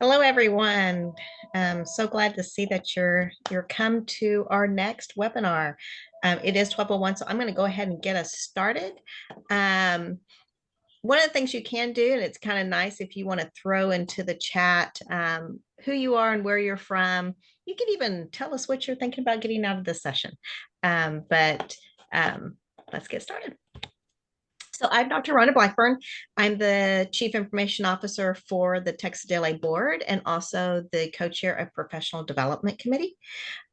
Hello, everyone. I'm so glad to see that you're come to our next webinar. It is 12:01, so I'm going to go ahead and get us started. One of the things you can do, and it's kind of nice if you want to throw into the chat who you are and where you're from. You can even tell us what you're thinking about getting out of this session. But let's get started. So I'm Dr. Rhonda Blackburn. I'm the Chief Information Officer for the TxDLA board and also the co-chair of Professional Development Committee.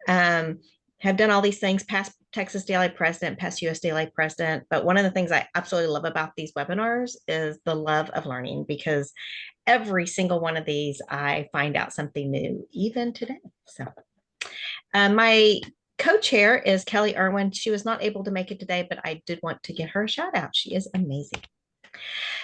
Have done all these things, past TxDLA president, past USDLA president. But one of the things I absolutely love about these webinars is the love of learning, because every single one of these, I find out something new, even today. So my co-chair is Kelly Irwin. She was not able to make it today, but I did want to give her a shout out. She is amazing.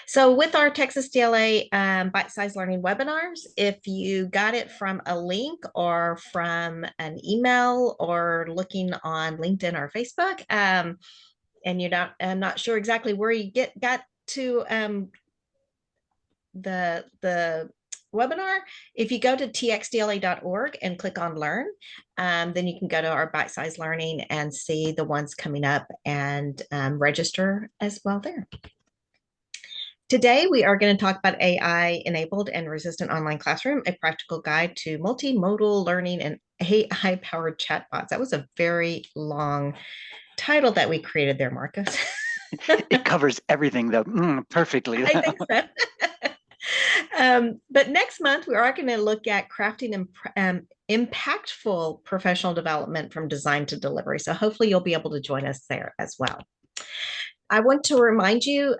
So with our TxDLA bite-sized learning webinars, if you got it from a link or from an email or looking on LinkedIn or Facebook, and you're not sure exactly where you got to the webinar, if you go to txdla.org and click on learn, then you can go to our bite-sized learning and see the ones coming up and register as well there. Today, we are going to talk about AI-enabled and resistant online classroom, a practical guide to multimodal learning and AI-powered chatbots. That was a very long title that we created there, Marcus. It covers everything, though, perfectly. I think so. But next month, we are going to look at crafting impactful professional development from design to delivery. So hopefully you'll be able to join us there as well. I want to remind you,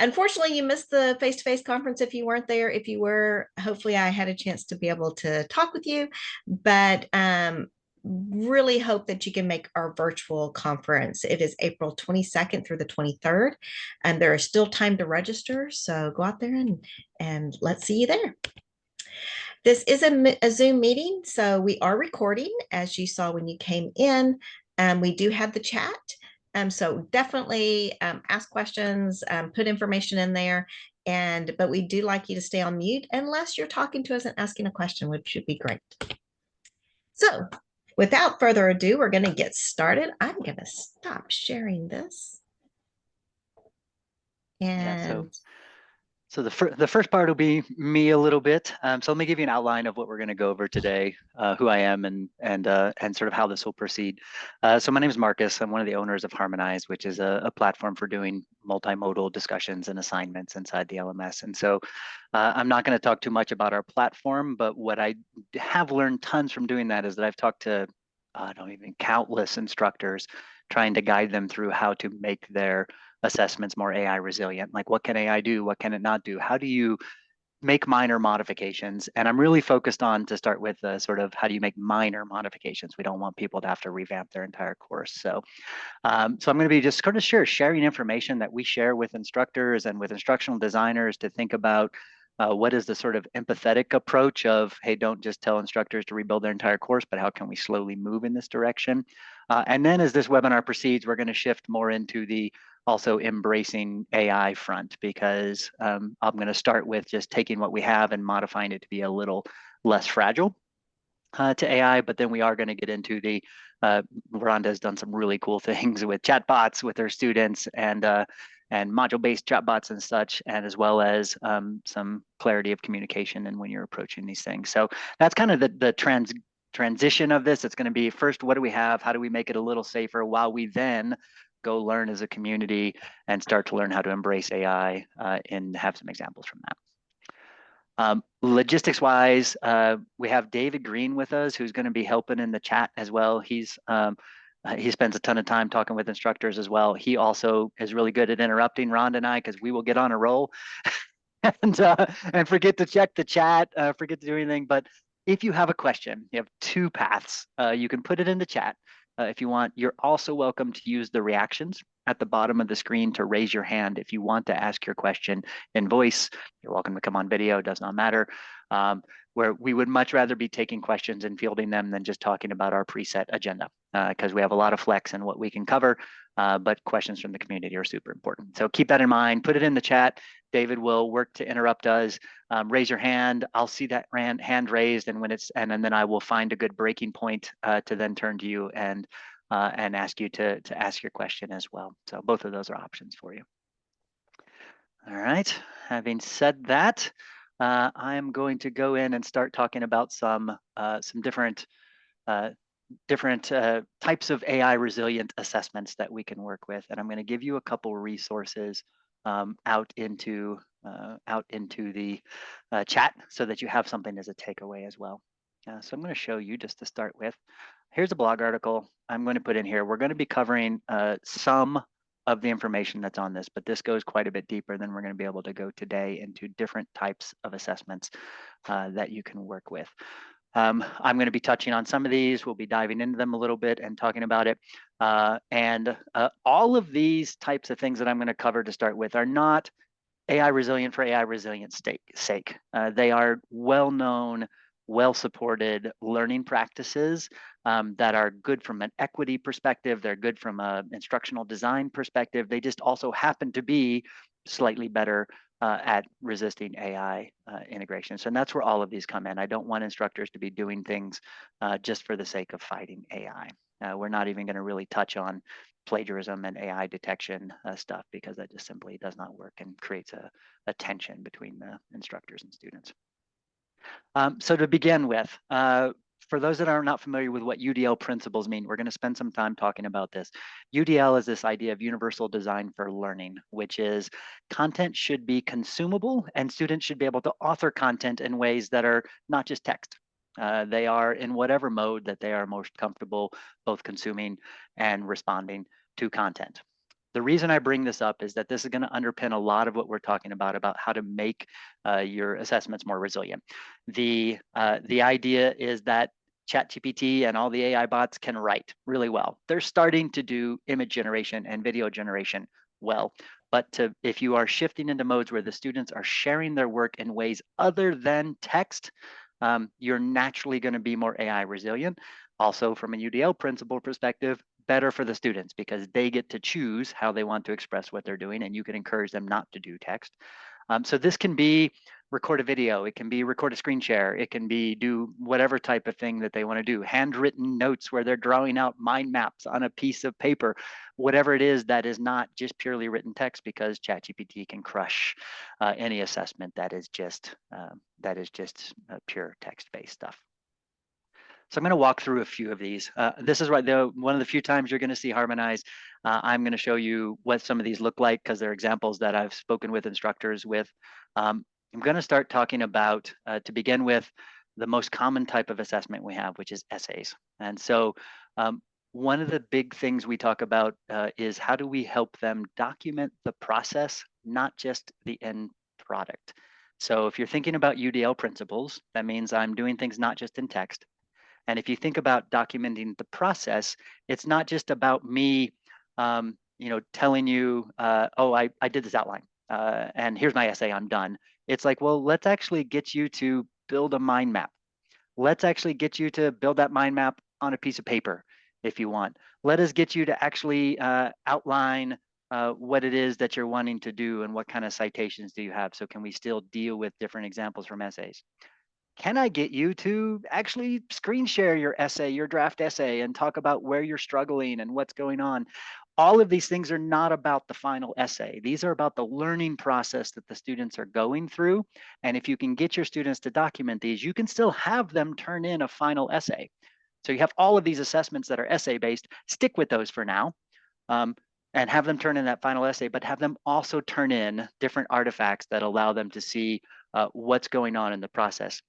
unfortunately, you missed the face-to-face conference if you weren't there. If you were, hopefully I had a chance to be able to talk with you, but really hope that you can make our virtual conference. It is April 22nd through the 23rd, and there is still time to register. So go out there and let's see you there. This is a Zoom meeting, so we are recording, as you saw when you came in. We do have the chat. So definitely ask questions, put information in there, but we do like you to stay on mute unless you're talking to us and asking a question, which would be great. So without further ado, we're going to get started. I'm going to stop sharing this. And So the first part will be me a little bit. So let me give you an outline of what we're going to go over today, who I am, and sort of how this will proceed. So my name is Marcus. I'm one of the owners of Harmonize, which is a platform for doing multimodal discussions and assignments inside the LMS. And so I'm not going to talk too much about our platform, but what I have learned tons from doing that is that I've talked to countless instructors, trying to guide them through how to make their assessments more AI resilient. Like, what can AI do? What can it not do? How do you make minor modifications? And I'm really focused on, to start with, sort of how do you make minor modifications? We don't want people to have to revamp their entire course. So I'm going to be just kind of sharing information that we share with instructors and with instructional designers to think about what is the sort of empathetic approach of, hey, don't just tell instructors to rebuild their entire course, but how can we slowly move in this direction? And then as this webinar proceeds, we're going to shift more into the also embracing AI front, because I'm going to start with just taking what we have and modifying it to be a little less fragile to AI, but then we are going to get into the, Rhonda has done some really cool things with chatbots with her students, and module-based chatbots and such, and as well as some clarity of communication and when you're approaching these things. So that's kind of the transition of this. It's going to be, first, what do we have? How do we make it a little safer, while we then go learn as a community and start to learn how to embrace AI and have some examples from that. Logistics wise, we have David Green with us, who's going to be helping in the chat as well. He spends a ton of time talking with instructors as well. He also is really good at interrupting Rhonda and I, because we will get on a roll and forget to check the chat, forget to do anything. But if you have a question, you have two paths. You can put it in the chat. If you want, you're also welcome to use the reactions at the bottom of the screen to raise your hand if you want to ask your question in voice. You're welcome to come on video, does not matter. Where we would much rather be taking questions and fielding them than just talking about our preset agenda, because we have a lot of flex in what we can cover, but questions from the community are super important. So keep that in mind, put it in the chat. David will work to interrupt us. Raise your hand. I'll see that hand raised, and then I will find a good breaking point to then turn to you and ask you to ask your question as well. So both of those are options for you. All right. Having said that, I'm going to go in and start talking about some different types of AI resilient assessments that we can work with, and I'm going to give you a couple resources out into the chat so that you have something as a takeaway as well. So I'm going to show you just to start with. Here's a blog article I'm going to put in here. We're going to be covering some of the information that's on this, but this goes quite a bit deeper than we're going to be able to go today into different types of assessments that you can work with. I'm going to be touching on some of these. We'll be diving into them a little bit and talking about it. And all of these types of things that I'm going to cover to start with are not AI resilient for AI resilient sake. They are well-known, well-supported learning practices that are good from an equity perspective. They're good from an instructional design perspective. They just also happen to be slightly better at resisting AI integration. So that's where all of these come in. I don't want instructors to be doing things just for the sake of fighting AI. We're not even going to really touch on plagiarism and AI detection stuff because that just simply does not work and creates a tension between the instructors and students. So to begin with, for those that are not familiar with what UDL principles mean, we're going to spend some time talking about this. UDL is this idea of universal design for learning, which is content should be consumable and students should be able to author content in ways that are not just text. They are in whatever mode that they are most comfortable both consuming and responding to content. The reason I bring this up is that this is going to underpin a lot of what we're talking about how to make your assessments more resilient. The idea is that ChatGPT and all the AI bots can write really well. They're starting to do image generation and video generation well. But if you are shifting into modes where the students are sharing their work in ways other than text, you're naturally going to be more AI resilient. Also, from a UDL principle perspective, better for the students because they get to choose how they want to express what they're doing, and you can encourage them not to do text. So this can be record a video, it can be record a screen share, it can be do whatever type of thing that they want to do, handwritten notes where they're drawing out mind maps on a piece of paper, whatever it is that is not just purely written text, because ChatGPT can crush any assessment that is just pure text-based stuff. So I'm going to walk through a few of these. This is one of the few times you're going to see Harmonize. I'm going to show you what some of these look like because they're examples that I've spoken with instructors with. I'm going to start talking about, to begin with, the most common type of assessment we have, which is essays. And so one of the big things we talk about is how do we help them document the process, not just the end product. So if you're thinking about UDL principles, that means I'm doing things not just in text. And if you think about documenting the process, it's not just about me, telling you, oh, I did this outline and here's my essay, I'm done. It's like, well, let's actually get you to build a mind map. Let's actually get you to build that mind map on a piece of paper if you want. Let us get you to actually outline what it is that you're wanting to do and what kind of citations do you have. So can we still deal with different examples from essays? Can I get you to actually screen share your essay, your draft essay, and talk about where you're struggling and what's going on? All of these things are not about the final essay. These are about the learning process that the students are going through. And if you can get your students to document these, you can still have them turn in a final essay. So you have all of these assessments that are essay-based. Stick with those for now. And have them turn in that final essay, but have them also turn in different artifacts that allow them to see what's going on in the process.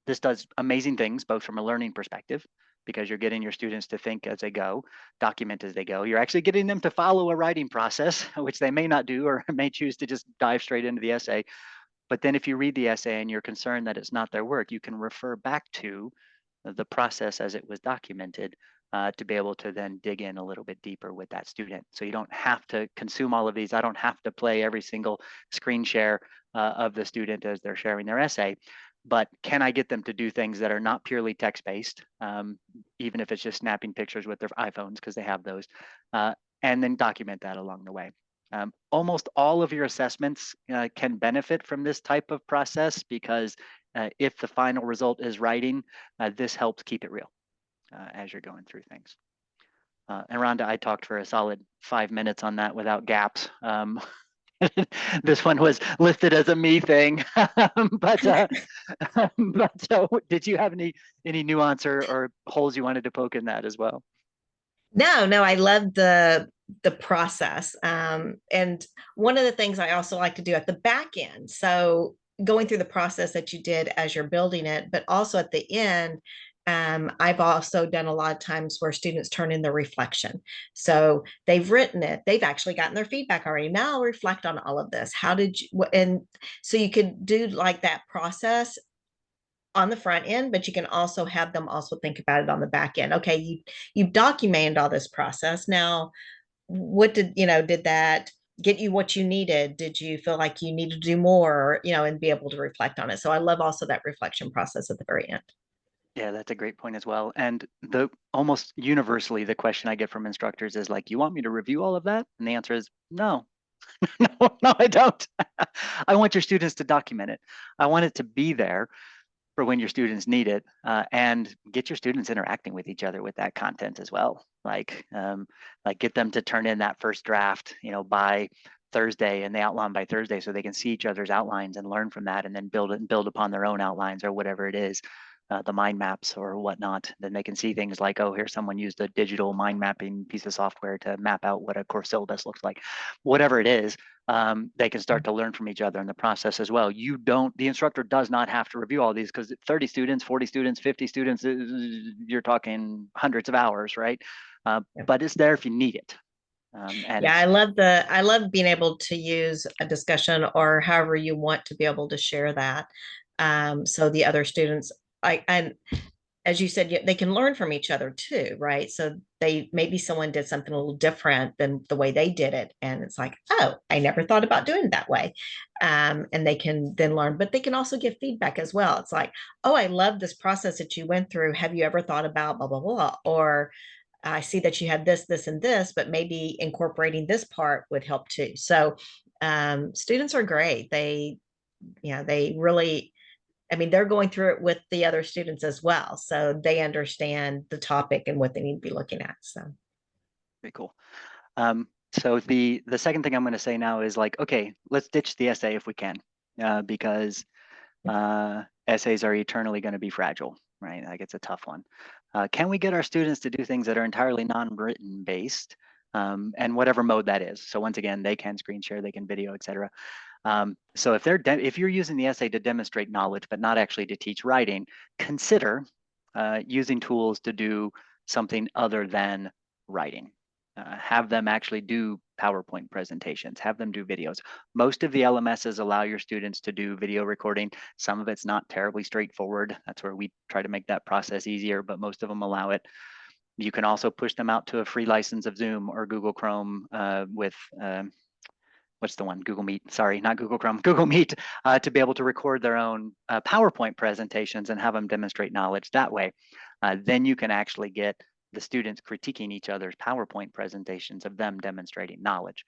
This does amazing things, both from a learning perspective, because you're getting your students to think as they go, document as they go. You're actually getting them to follow a writing process, which they may not do or may choose to just dive straight into the essay. But then if you read the essay and you're concerned that it's not their work, you can refer back to the process as it was documented to be able to then dig in a little bit deeper with that student. So you don't have to consume all of these. I don't have to play every single screen share of the student as they're sharing their essay. But can I get them to do things that are not purely text-based, even if it's just snapping pictures with their iPhones because they have those, and then document that along the way. Almost all of your assessments can benefit from this type of process because if the final result is writing, this helps keep it real as you're going through things. And Rhonda, I talked for a solid 5 minutes on that without gaps. This one was listed as a me thing, but so did you have any nuance or holes you wanted to poke in that as well? No, I love the process. And one of the things I also like to do at the back end, so going through the process that you did as you're building it, but also at the end, I've also done a lot of times where students turn in their reflection. So they've written it, they've actually gotten their feedback already. Now I'll reflect on all of this. How did you, and so you could do like that process on the front end, but you can also have them also think about it on the back end. Okay, you've documented all this process. Now, what did that get you what you needed? Did you feel like you needed to do more, and be able to reflect on it? So I love also that reflection process at the very end. Yeah, that's a great point as well. And the almost universally, the question I get from instructors is like, you want me to review all of that? And the answer is no. No, I don't. I want your students to document it. I want it to be there for when your students need it, and get your students interacting with each other with that content as well. Like get them to turn in that first draft, by Thursday, and they outline by Thursday, so they can see each other's outlines and learn from that, and then build upon their own outlines or whatever it is. The mind maps or whatnot, then they can see things like, oh, here's someone used a digital mind mapping piece of software to map out what a course syllabus looks like. Whatever it is, they can start to learn from each other in the process as well. The instructor does not have to review all these because 30 students, 40 students, 50 students, you're talking hundreds of hours, right? But it's there if you need it. And Yeah, it's I love being able to use a discussion or however you want to be able to share that. So the other students, and as you said, they can learn from each other too, right? So maybe someone did something a little different than the way they did it, and it's like, oh, I never thought about doing it that way. And they can then learn, but they can also give feedback as well. It's like, oh, I love this process that you went through. Have you ever thought about blah blah blah? Or I see that you had this, and this, but maybe incorporating this part would help too. So students are great. They really, I mean, they're going through it with the other students as well. So they understand the topic and what they need to be looking at. So pretty cool. So the second thing I'm going to say now is like, okay, let's ditch the essay if we can, because essays are eternally going to be fragile, right? Like it's a tough one. Can we get our students to do things that are entirely non-written based, and whatever mode that is? So once again, they can screen share, they can video, etc. So if you're using the essay to demonstrate knowledge, but not actually to teach writing, consider using tools to do something other than writing. Have them actually do PowerPoint presentations, have them do videos. Most of the LMSs allow your students to do video recording. Some of it's not terribly straightforward. That's where we try to make that process easier, but most of them allow it. You can also push them out to a free license of Zoom or Google Chrome with what's the one? Google Meet, sorry, not Google Chrome, Google Meet, to be able to record their own PowerPoint presentations and have them demonstrate knowledge that way. Then you can actually get the students critiquing each other's PowerPoint presentations of them demonstrating knowledge,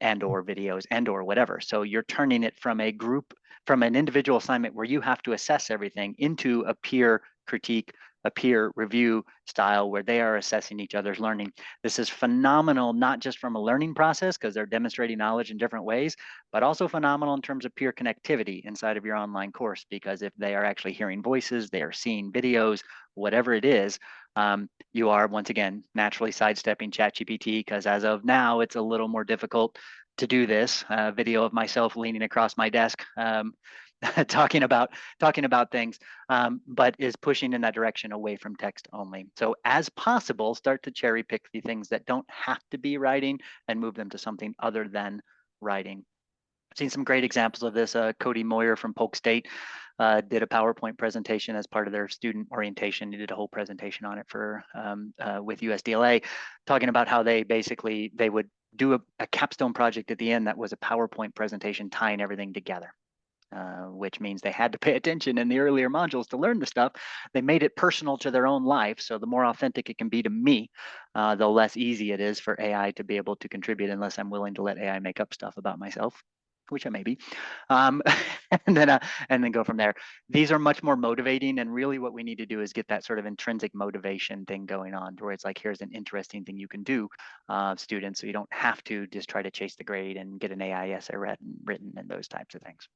and or videos and or whatever. So you're turning it from an individual assignment where you have to assess everything into a peer critique, a peer review style where they are assessing each other's learning. This is phenomenal, not just from a learning process because they're demonstrating knowledge in different ways, but also phenomenal in terms of peer connectivity inside of your online course, because if they are actually hearing voices, they are seeing videos, whatever it is, you are once again naturally sidestepping ChatGPT, because as of now, it's a little more difficult to do this. Video of myself leaning across my desk, talking about things, but is pushing in that direction away from text only. So as possible, start to cherry pick the things that don't have to be writing and move them to something other than writing. I've seen some great examples of this. Cody Moyer from Polk State did a PowerPoint presentation as part of their student orientation. He did a whole presentation on it for with USDLA, talking about how they would do a capstone project at the end that was a PowerPoint presentation tying everything together. which means they had to pay attention in the earlier modules to learn the stuff. They made it personal to their own life. So the more authentic it can be to me, the less easy it is for AI to be able to contribute unless I'm willing to let AI make up stuff about myself, which I may be, um, and then go from there. These are much more motivating, and really what we need to do is get that sort of intrinsic motivation thing going on, where it's like, here's an interesting thing you can do, students, so you don't have to just try to chase the grade and get an AI essay written and those types of things.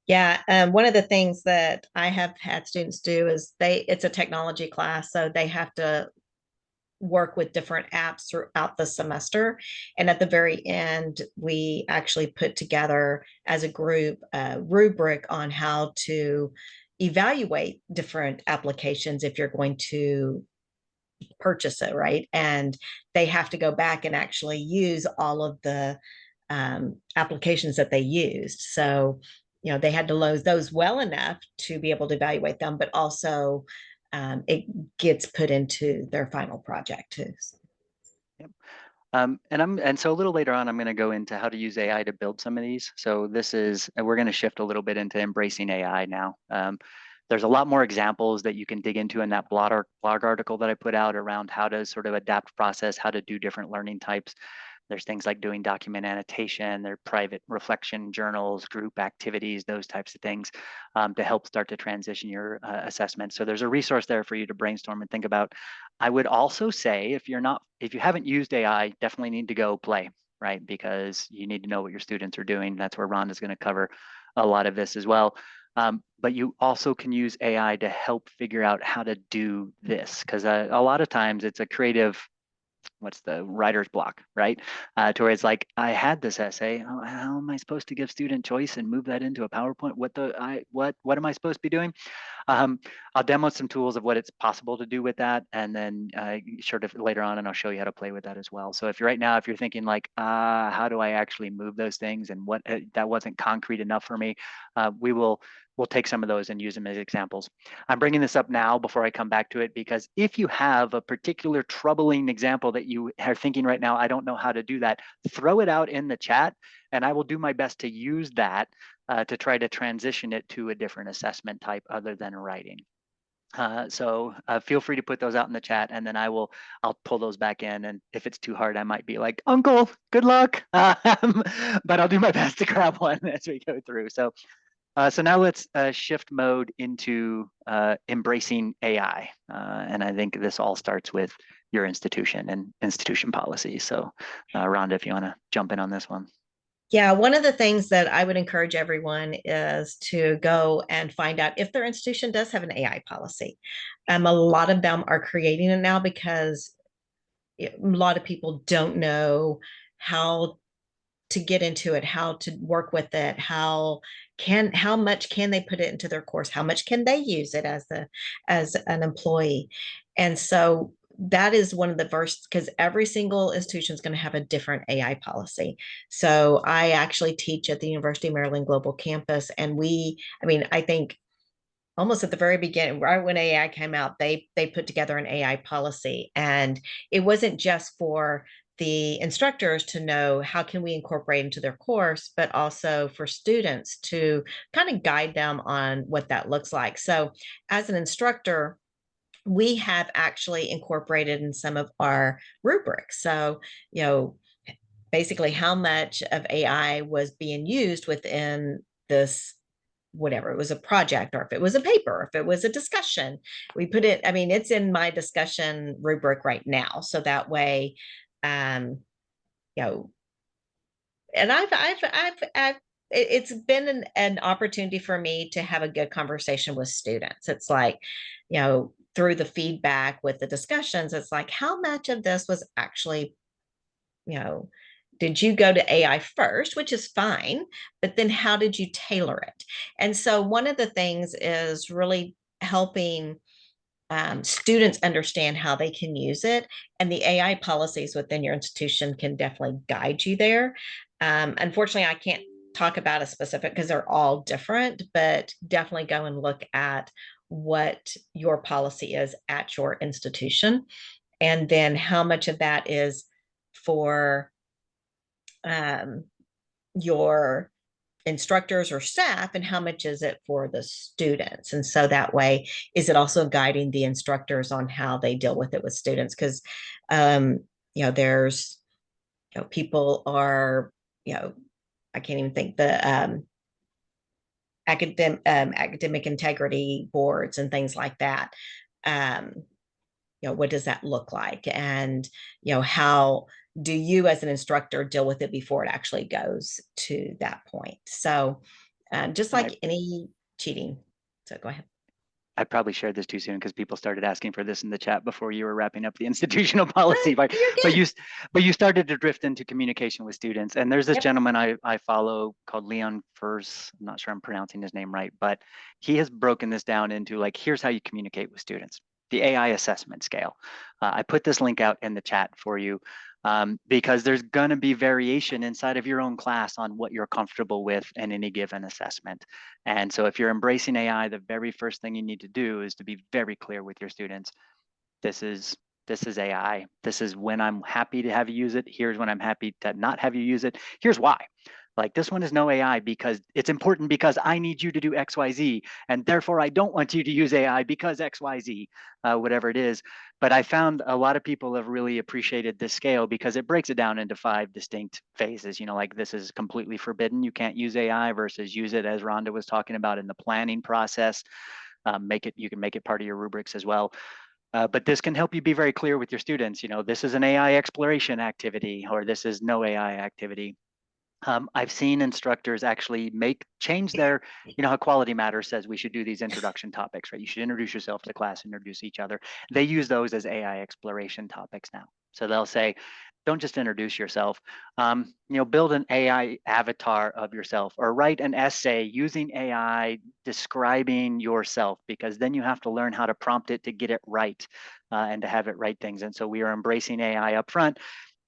Yeah, one of the things that I have had students do is it's a technology class, so they have to work with different apps throughout the semester. And at the very end, we actually put together as a group a rubric on how to evaluate different applications if you're going to purchase it, right? And they have to go back and actually use all of the applications that they used. So, they had to load those well enough to be able to evaluate them, but also it gets put into their final project too. Yep. And so a little later on, I'm going to go into how to use AI to build some of these. So we're going to shift a little bit into embracing AI now. There's a lot more examples that you can dig into in that blog article that I put out around how to sort of adapt process, how to do different learning types. There's things like doing document annotation, there are private reflection journals, group activities, those types of things to help start to transition your assessment. So there's a resource there for you to brainstorm and think about. I would also say if you haven't used AI, definitely need to go play, right? Because you need to know what your students are doing. That's where Rhonda's going to cover a lot of this as well. But you also can use AI to help figure out how to do this, because a lot of times it's a creative, what's the writer's block, right? To where it's like, I had this essay. How am I supposed to give student choice and move that into a PowerPoint? What am I supposed to be doing? Um, I'll demo some tools of what it's possible to do with that, and then sort of later on, and I'll show you how to play with that as well. So if you're thinking like, how do I actually move those things, and what that wasn't concrete enough for me, we'll take some of those and use them as examples. I'm bringing this up now before I come back to it, because if you have a particular troubling example that you are thinking right now, I don't know how to do that, throw it out in the chat, and I will do my best to use that to try to transition it to a different assessment type other than writing. So feel free to put those out in the chat, and then I'll pull those back in. And if it's too hard, I might be like, Uncle, good luck. But I'll do my best to grab one as we go through. So now let's shift mode into embracing AI. And I think this all starts with your institution and institution policy. So Rhonda, if you want to jump in on this one. Yeah, one of the things that I would encourage everyone is to go and find out if their institution does have an AI policy. A lot of them are creating it now because a lot of people don't know how to get into it, how to work with it, how much can they put it into their course, how much can they use it as an employee. And so that is one of the first, because every single institution is going to have a different AI policy. So I actually teach at the University of Maryland Global Campus, and I think almost at the very beginning, right when AI came out, they put together an AI policy, and it wasn't just for the instructors to know how can we incorporate into their course, but also for students to kind of guide them on what that looks like. So as an instructor, we have actually incorporated in some of our rubrics. So, basically how much of AI was being used within this, whatever it was, a project, or if it was a paper, if it was a discussion, we put it, it's in my discussion rubric right now. So that way, um, you know, and I've it's been an opportunity for me to have a good conversation with students. It's like, through the feedback with the discussions, it's like, how much of this was actually, you know, did you go to AI first, which is fine, but then how did you tailor it? And so one of the things is really helping students understand how they can use it. And the AI policies within your institution can definitely guide you there. Unfortunately, I can't talk about a specific because they're all different, but definitely go and look at what your policy is at your institution, and then how much of that is for your instructors or staff, and how much is it for the students? And so that way, is it also guiding the instructors on how they deal with it with students? Because um, there's people are, I can't even think the academic integrity boards and things like that. Um, what does that look like? And, how do you as an instructor deal with it before it actually goes to that point? So just And like any cheating. So go ahead. I probably shared this too soon because people started asking for this in the chat before you were wrapping up the institutional policy. But You're but good. you but you started to drift into communication with students. And there's this Yep. gentleman I follow called Leon Furs. I'm not sure I'm pronouncing his name right, but he has broken this down into like, here's how you communicate with students. The AI assessment scale. I put this link out in the chat for you because there's going to be variation inside of your own class on what you're comfortable with in any given assessment. And so if you're embracing AI, the very first thing you need to do is to be very clear with your students. This is AI. This is when I'm happy to have you use it. Here's when I'm happy to not have you use it. Here's why. Like this one is no AI because it's important because I need you to do XYZ. And therefore I don't want you to use AI because XYZ, whatever it is. But I found a lot of people have really appreciated this scale because it breaks it down into 5 distinct phases. Like this is completely forbidden. You can't use AI versus use it as Rhonda was talking about in the planning process. You can make it part of your rubrics as well. But this can help you be very clear with your students. This is an AI exploration activity, or this is no AI activity. I've seen instructors actually change their, how Quality Matters says we should do these introduction topics, right? You should introduce yourself to the class, introduce each other. They use those as AI exploration topics now. So they'll say, don't just introduce yourself, build an AI avatar of yourself or write an essay using AI describing yourself, because then you have to learn how to prompt it to get it right and to have it write things. And so we are embracing AI up front.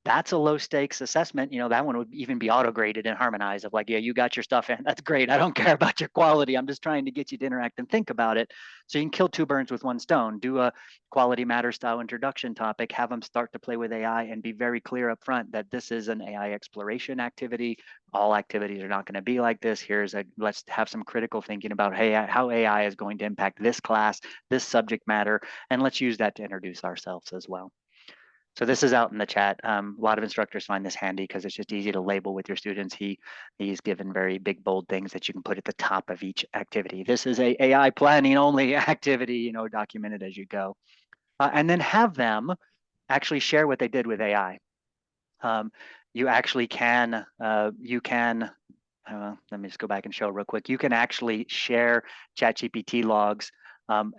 That's a low stakes assessment. That one would even be auto graded in Harmonize of like, yeah, you got your stuff in. That's great. I don't care about your quality. I'm just trying to get you to interact and think about it. So you can kill 2 birds with 1 stone. Do a Quality Matter style introduction topic, have them start to play with AI and be very clear up front that this is an AI exploration activity. All activities are not going to be like this. Let's have some critical thinking about, hey, how AI is going to impact this class, this subject matter, and let's use that to introduce ourselves as well. So this is out in the chat. A lot of instructors find this handy because it's just easy to label with your students. He's given very big, bold things that you can put at the top of each activity. This is a AI planning only activity, documented as you go. And then have them actually share what they did with AI. You actually can, let me just go back and show real quick. You can actually share ChatGPT logs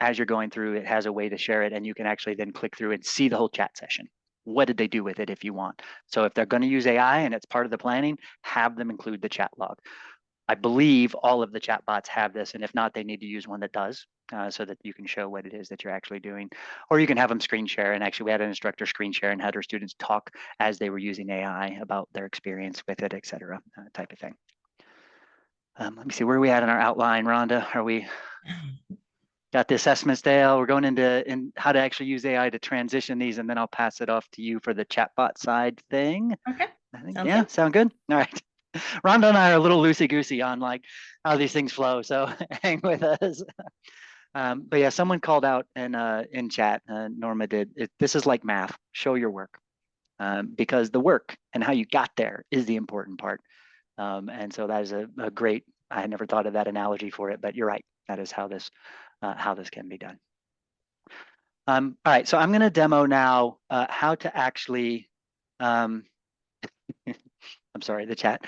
as you're going through. It has a way to share it, and you can actually then click through and see the whole chat session. What did they do with it if you want? So if they're going to use AI and it's part of the planning, have them include the chat log. I believe all of the chatbots have this, and if not, they need to use one that does so that you can show what it is that you're actually doing. Or you can have them screen share, and actually we had an instructor screen share and had her students talk as they were using AI about their experience with it, et cetera, type of thing. Let me see, where are we at in our outline, Rhonda? Are we got the assessments there? We're going into how to actually use AI to transition these, and then I'll pass it off to you for the chatbot side thing. Okay. I think, Sounds yeah, good. sound good? All right. Rhonda and I are a little loosey-goosey on like how these things flow, so hang with us. But yeah, someone called out in chat, Norma did, this is like math, show your work. Because the work and how you got there is the important part. And so that is a great, I had never thought of that analogy for it, but you're right. That is how this can be done. All right, so I'm going to demo now how to actually, I'm sorry, the chat.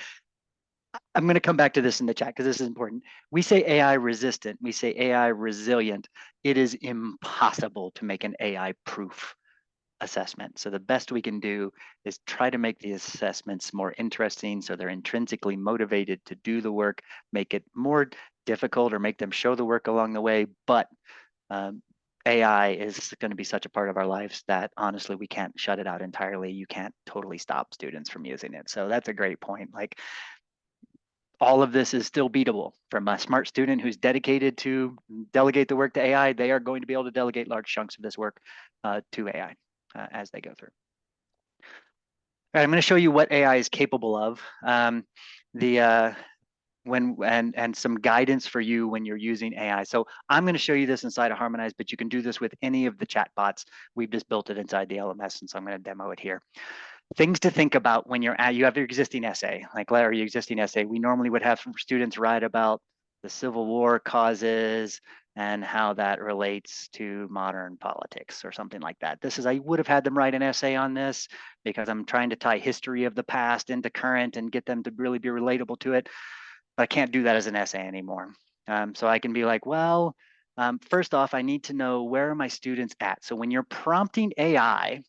I'm going to come back to this in the chat because this is important. We say AI resistant, we say AI resilient. It is impossible to make an AI proof assessment. So the best we can do is try to make the assessments more interesting so they're intrinsically motivated to do the work, make it more difficult or make them show the work along the way. But AI is going to be such a part of our lives that honestly, we can't shut it out entirely. You can't totally stop students from using it. So that's a great point. Like all of this is still beatable. From a smart student who's dedicated to delegate the work to AI, they are going to be able to delegate large chunks of this work to AI as they go through. All right, I'm going to show you what AI is capable of. and some guidance for you when you're using AI. So I'm going to show you this inside of Harmonize, but you can do this with any of the chat bots. We've just built it inside the LMS, and so I'm going to demo it here. Things to think about when you have your existing essay, like Larry, existing essay. We normally would have students write about the Civil War causes and how that relates to modern politics or something like that. I would have had them write an essay on this because I'm trying to tie history of the past into current and get them to really be relatable to it. But I can't do that as an essay anymore. So I can be like, well, first off, I need to know where are my students at. So when you're prompting AI,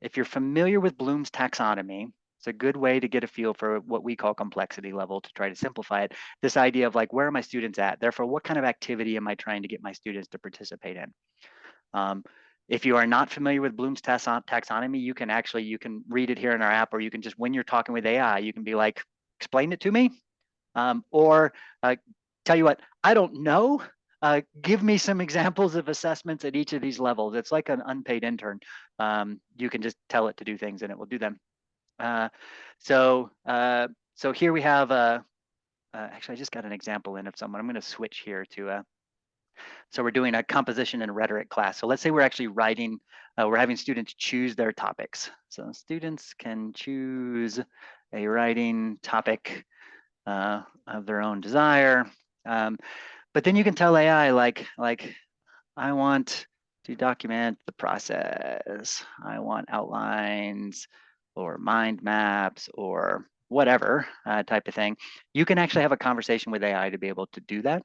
if you're familiar with Bloom's taxonomy, it's a good way to get a feel for what we call complexity level to try to simplify it. This idea of like, where are my students at? Therefore, what kind of activity am I trying to get my students to participate in? If you are not familiar with Bloom's taxonomy, you can read it here in our app, or you can just, when you're talking with AI, you can be like, explain it to me. Or tell you what, I don't know. Give me some examples of assessments at each of these levels. It's like an unpaid intern. You can just tell it to do things and it will do them. So here we have, actually, I just got an example in of someone. I'm going to switch here to, so we're doing a composition and rhetoric class. So let's say we're actually writing, we're having students choose their topics. So students can choose a writing topic of their own desire. But then you can tell AI like I want to document the process. I want outlines or mind maps or whatever type of thing. You can actually have a conversation with AI to be able to do that.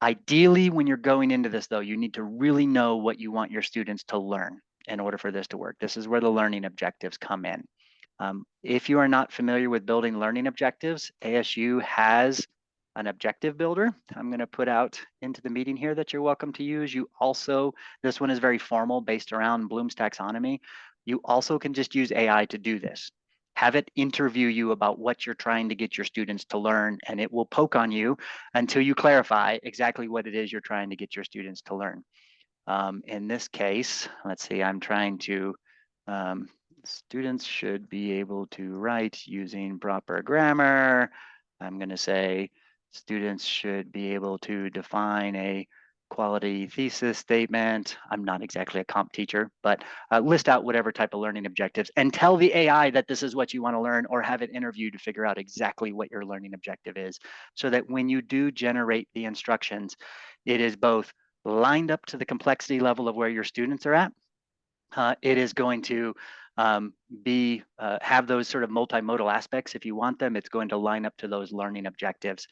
Ideally, when you're going into this, though, you need to really know what you want your students to learn in order for this to work. This is where the learning objectives come in. If you are not familiar with building learning objectives, ASU has an objective builder. I'm going to put out into the meeting here that you're welcome to use. You also, this one is very formal based around Bloom's taxonomy. You also can just use AI to do this. Have it interview you about what you're trying to get your students to learn, and it will poke on you until you clarify exactly what it is you're trying to get your students to learn. In this case, let's see, I'm trying to, students should be able to write using proper grammar. I'm going to say students should be able to define a quality thesis statement. I'm not exactly a comp teacher, but list out whatever type of learning objectives and tell the AI that this is what you want to learn, or have it interview to figure out exactly what your learning objective is, so that when you do generate the instructions, it is both lined up to the complexity level of where your students are at. It is going to have those sort of multimodal aspects. If you want them, it's going to line up to those learning objectives.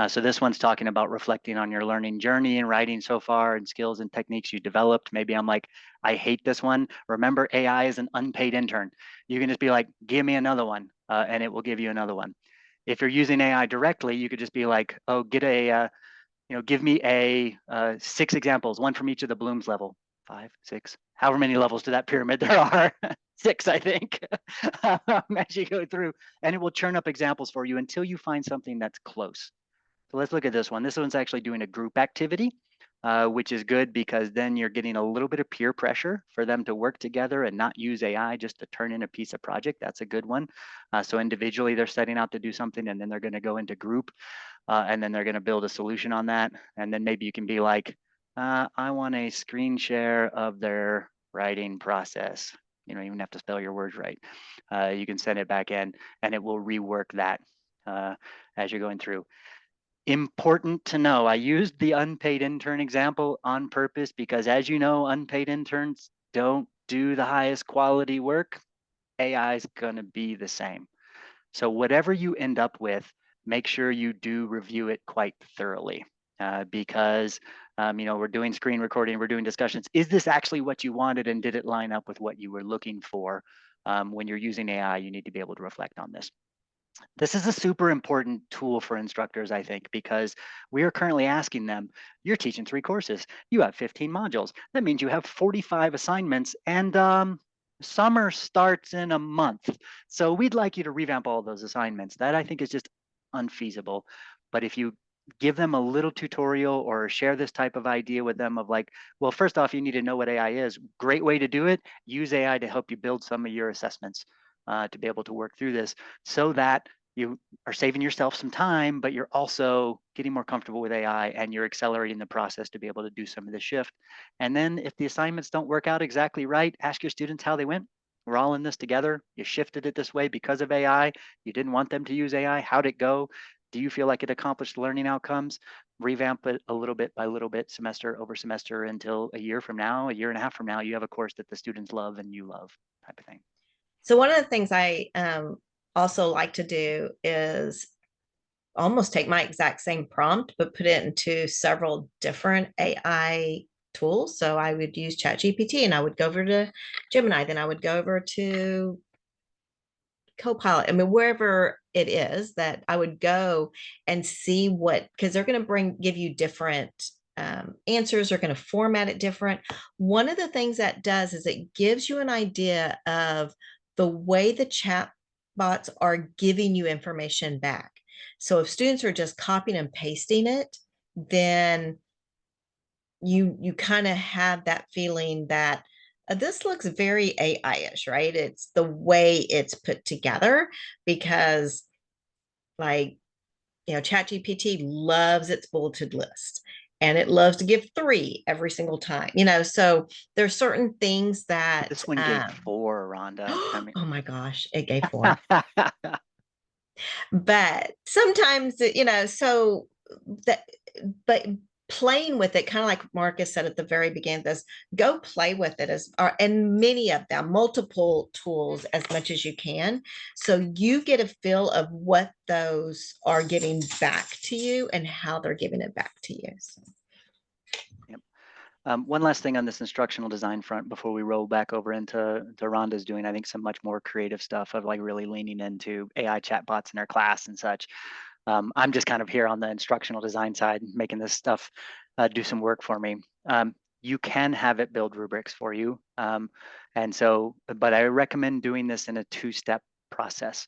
So this one's talking about reflecting on your learning journey and writing so far and skills and techniques you developed. Maybe I'm like, I hate this one. Remember, AI is an unpaid intern. You can just be like, give me another one, and it will give you another one. If you're using AI directly, you could just be like, oh, get a, give me 6 examples, one from each of the Bloom's level. 5, 6, however many levels to that pyramid there are. 6, I think, as you go through, and it will churn up examples for you until you find something that's close. So let's look at this one. This one's actually doing a group activity, which is good because then you're getting a little bit of peer pressure for them to work together and not use AI just to turn in a piece of project. That's a good one. So individually, they're setting out to do something, and then they're going to go into group, and then they're going to build a solution on that. And then maybe you can be like, I want a screen share of their writing process. You don't even have to spell your words right. You can send it back in, and it will rework that as you're going through. Important to know, I used the unpaid intern example on purpose because, as you know, unpaid interns don't do the highest quality work. AI is going to be the same. So whatever you end up with, make sure you do review it quite thoroughly, because we're doing screen recording, we're doing discussions. Is this actually what you wanted, and did it line up with what you were looking for? When you're using AI, you need to be able to reflect on this. This is a super important tool for instructors, I think, because we are currently asking them, you're teaching 3 courses, you have 15 modules. That means you have 45 assignments, and summer starts in a month. So we'd like you to revamp all those assignments. That, I think, is just unfeasible. But if you give them a little tutorial or share this type of idea with them of like, well, first off, you need to know what AI is. Great way to do it. Use AI to help you build some of your assessments to be able to work through this, so that you are saving yourself some time, but you're also getting more comfortable with AI and you're accelerating the process to be able to do some of the shift. And then if the assignments don't work out exactly right, ask your students how they went. We're all in this together. You shifted it this way because of AI. You didn't want them to use AI. How'd it go? Do you feel like it accomplished learning outcomes? Revamp it a little bit by little bit, semester over semester, until a year from now, a year and a half from now, you have a course that the students love and you love, type of thing. So one of the things I also like to do is almost take my exact same prompt, but put it into several different AI tools. So I would use ChatGPT and I would go over to Gemini, then I would go over to Copilot. I mean, wherever it is that I would go and see what, because they're going to give you different answers, they're going to format it different. One of the things that does is it gives you an idea of the way the chat bots are giving you information back. So if students are just copying and pasting it, then you kind of have that feeling that this looks very AI-ish, right? It's the way it's put together because like, ChatGPT loves its bulleted list and it loves to give 3 every single time, so there's certain things that This one gave 4, Rhonda. I mean, oh my gosh, it gave 4. But sometimes, so that, but playing with it, kind of like Marcus said at the very beginning, this go play with it and many of them, multiple tools as much as you can. So you get a feel of what those are giving back to you and how they're giving it back to you. So. yep. One last thing on this instructional design front before we roll back over into Rhonda's doing, I think, some much more creative stuff of like really leaning into AI chatbots in our class and such. I'm just kind of here on the instructional design side, making this stuff do some work for me. You can have it build rubrics for you. And so, but I recommend doing this in a 2-step process,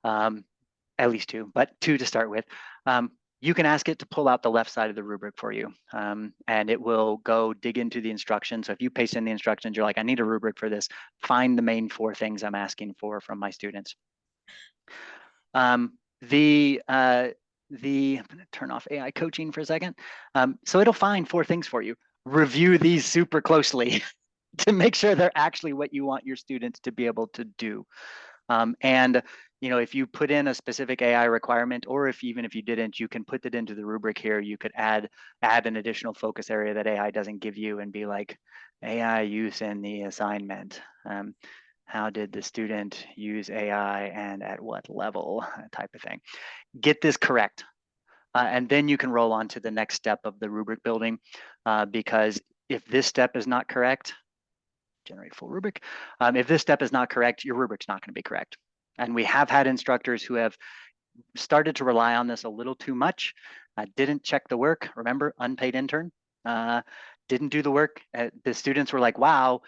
at least 2, but 2 to start with. You can ask it to pull out the left side of the rubric for you, and it will go dig into the instructions. So if you paste in the instructions, you're like, I need a rubric for this, find the main 4 things I'm asking for from my students. I'm going to turn off AI coaching for a second. So it'll find 4 things for you. Review these super closely to make sure they're actually what you want your students to be able to do. And if you put in a specific AI requirement, or even if you didn't, you can put it into the rubric here. You could add an additional focus area that AI doesn't give you and be like, AI use in the assignment. How did the student use AI and at what level, type of thing. Get this correct. And then you can roll on to the next step of the rubric building, because if this step is not correct, generate full rubric. If this step is not correct, your rubric's not going to be correct. And we have had instructors who have started to rely on this a little too much, didn't check the work. Remember, unpaid intern, didn't do the work. The students were like, wow,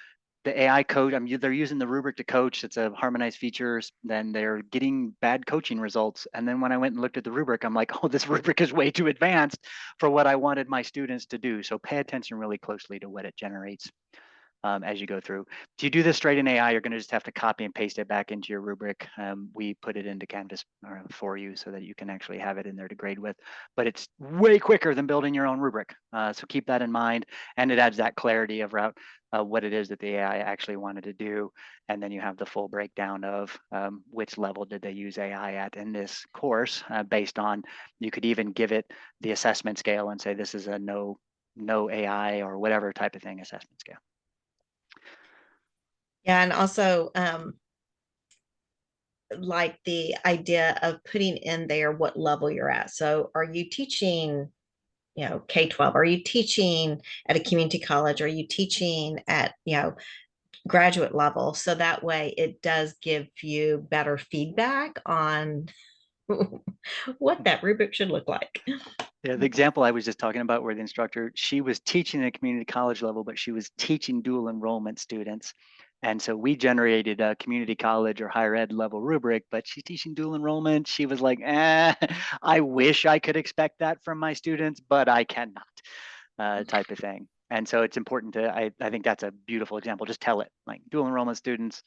the AI coach, they're using the rubric to coach. It's a Harmonize features. Then they're getting bad coaching results. And then when I went and looked at the rubric, I'm like, oh, this rubric is way too advanced for what I wanted my students to do. So pay attention really closely to what it generates. As you go through. If you do this straight in AI, you're going to just have to copy and paste it back into your rubric. We put it into Canvas for you so that you can actually have it in there to grade with, but it's way quicker than building your own rubric. So keep that in mind, and it adds that clarity of what it is that the AI actually wanted to do. And then you have the full breakdown of which level did they use AI at in this course, based on, you could even give it the assessment scale and say, this is a no AI or whatever type of thing assessment scale. Yeah, and also like the idea of putting in there what level you're at. So are you teaching, K-12? Are you teaching at a community college? Are you teaching at, graduate level? So that way it does give you better feedback on what that rubric should look like. Yeah, the example I was just talking about where the instructor, she was teaching at a community college level, but she was teaching dual enrollment students. And so we generated a community college or higher ed level rubric, but she's teaching dual enrollment. She was like, I wish I could expect that from my students, but I cannot, type of thing. And so it's important I think that's a beautiful example. Just tell it, like, dual enrollment students,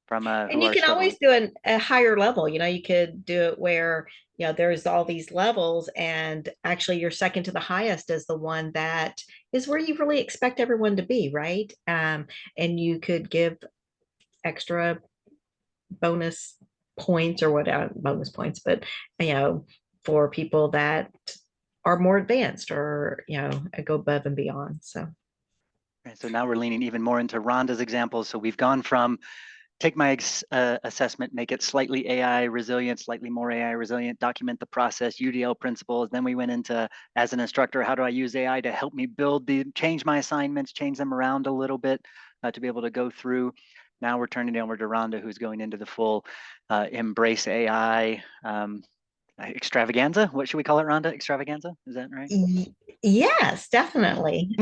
from And who you are can struggling. always do a higher level. You could do it where, there's all these levels, and actually your second to the highest is the one that is where you really expect everyone to be, right? And you could give extra bonus points or whatever, bonus points, but, you know, for people that are more advanced or, go above and beyond. So. And so now we're leaning even more into Rhonda's examples. So we've gone from take my assessment, make it slightly AI resilient, slightly more AI resilient, document the process, UDL principles. Then we went into, as an instructor, how do I use AI to help me change my assignments, change them around a little bit to be able to go through. Now we're turning it over to Rhonda, who's going into the full embrace AI extravaganza. What should we call it, Rhonda? Extravaganza? Is that right? Yes, definitely.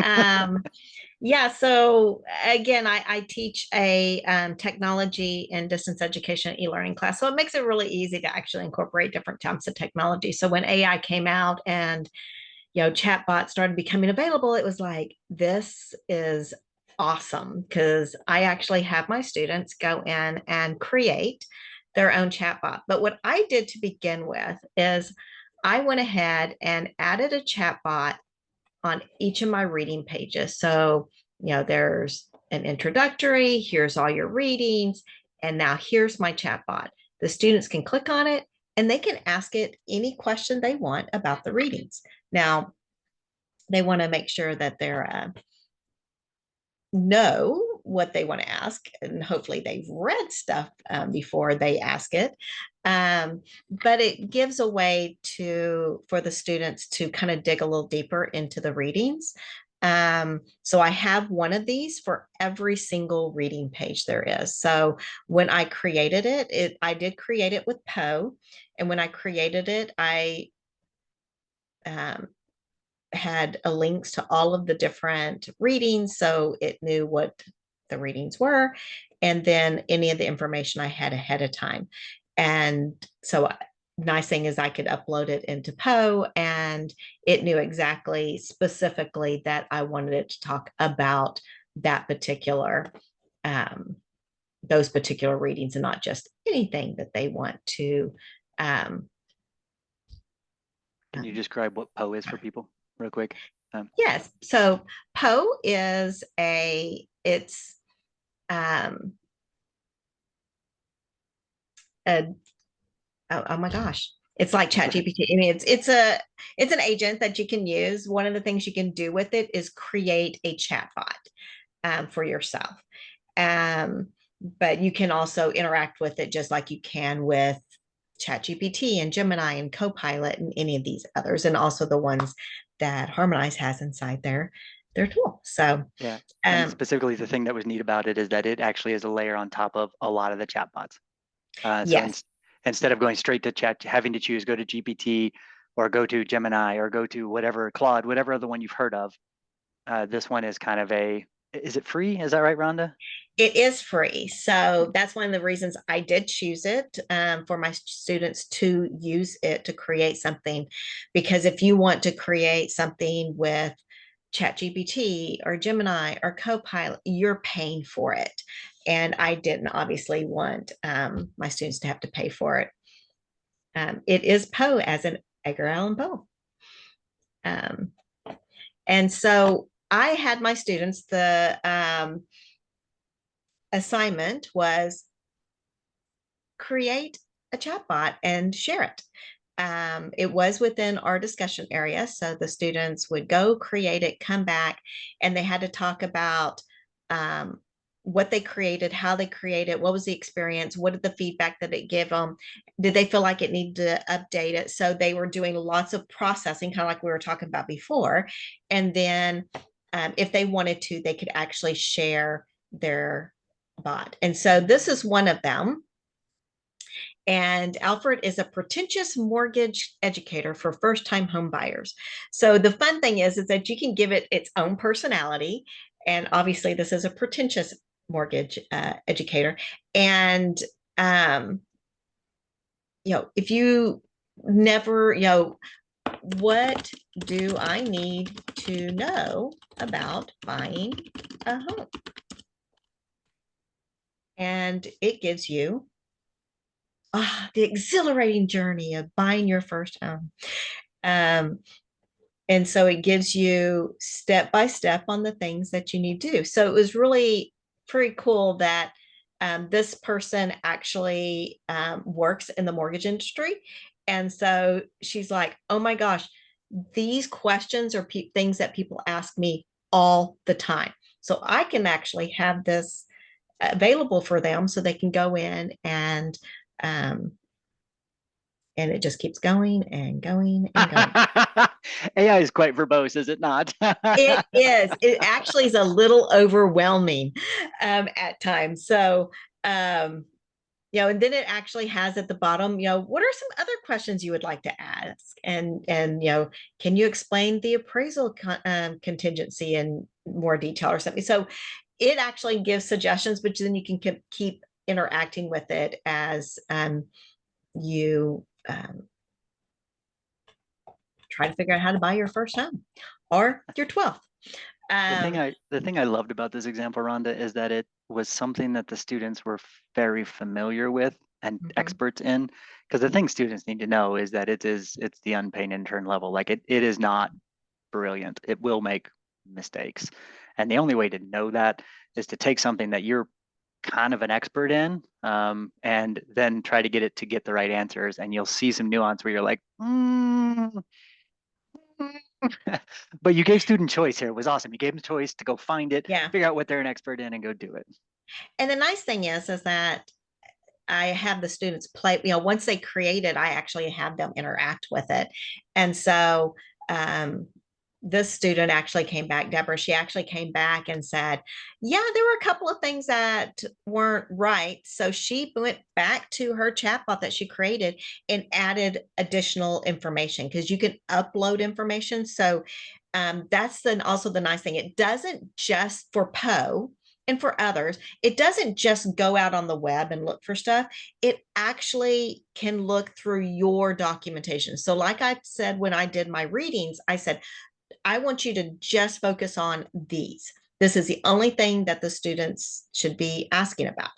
Yeah, so again, I teach a technology and distance education e-learning class. So it makes it really easy to actually incorporate different types of technology. So when AI came out and, chatbots started becoming available, it was like, this is awesome, because I actually have my students go in and create their own chatbot. But what I did to begin with is I went ahead and added a chatbot on each of my reading pages. So, there's an introductory, here's all your readings, and now here's my chatbot. The students can click on it and they can ask it any question they want about the readings. Now, they want to make sure that they're know what they want to ask, and hopefully they've read stuff before they ask it. But it gives a way for the students to kind of dig a little deeper into the readings. So I have one of these for every single reading page there is. So when I created I did create it with Poe, and when I created it, I um, had links to all of the different readings, so it knew what the readings were, and then any of the information I had ahead of time. And so, nice thing is I could upload it into Poe, and it knew exactly specifically that I wanted it to talk about that particular those particular readings, and not just anything that they want to. um, Can you describe what Poe is for people real quick? Yes. So Poe is it's um a oh my gosh. It's like Chat GPT. I mean, it's an agent that you can use. One of the things you can do with it is create a chatbot for yourself. Um, but you can also interact with it just like you can with ChatGPT and Gemini and Copilot and any of these others, and also the ones that Harmonize has inside their tool. So Yeah. And um, specifically, the thing that was neat about it is that it actually is a layer on top of a lot of the chatbots. So yes, instead of going straight to chat, having to choose, go to GPT or go to Gemini or go to whatever, Claude, whatever other one you've heard of, this one is kind of is it free? Is that right, Rhonda? it is free. So that's one of the reasons I did choose it, for my students to use it to create something. Because if you want to create something with ChatGPT or Gemini or Copilot, you're paying for it. And I didn't obviously want my students to have to pay for it. It is Poe, as in Edgar Allan Poe. Um, and so I had my students, the assignment was create a chatbot and share it. It was within our discussion area. So the students would go create it, come back, and they had to talk about what they created, how they created, what was the experience, what did the feedback that it gave them, did they feel like it needed to update it. So they were doing lots of processing, kind of like we were talking about before. And then if they wanted to, they could actually share their bot. And so this is one of them. And Alfred is a pretentious mortgage educator for first-time home buyers. So the fun thing is that you can give it its own personality. And obviously, this is a pretentious mortgage educator. And um, if you never, what do I need to know about buying a home? and it gives you the exhilarating journey of buying your first home. Um, and so it gives you step by step on the things that you need to do. So it was really pretty cool that this person actually works in the mortgage industry. And so she's like, oh my gosh, these questions are things that people ask me all the time. So I can actually have this available for them so they can go in um, and it just keeps going and going and going. AI is quite verbose, is it not? It is. It actually is a little overwhelming at times. So, um, and then it actually has at the bottom, what are some other questions you would like to ask? And can you explain the appraisal contingency in more detail or something? So it actually gives suggestions, but then you can keep interacting with it as you try to figure out how to buy your first home or your 12th. The thing I loved about this example, Rhonda, is that it was something that the students were very familiar with and experts in. Because the thing students need to know is that it's the unpaid intern level. Like it is not brilliant. It will make mistakes. And the only way to know that is to take something that you're kind of an expert in, and then try to get it to get the right answers. And you'll see some nuance where you're like, but you gave student choice here. It was awesome. You gave them choice to go find it, Yeah. figure out what they're an expert in, and go do it. And the nice thing is that I have the students play, once they create it, I actually have them interact with it. And so this student actually came back, Deborah, she actually came back and said, yeah, there were a couple of things that weren't right. So she went back to her chatbot that she created and added additional information because you can upload information. So that's then also the nice thing. It doesn't just for Poe and for others, it doesn't just go out on the web and look for stuff. It actually can look through your documentation. So like I said, when I did my readings, I said, I want you to just focus on these. This is the only thing that the students should be asking about.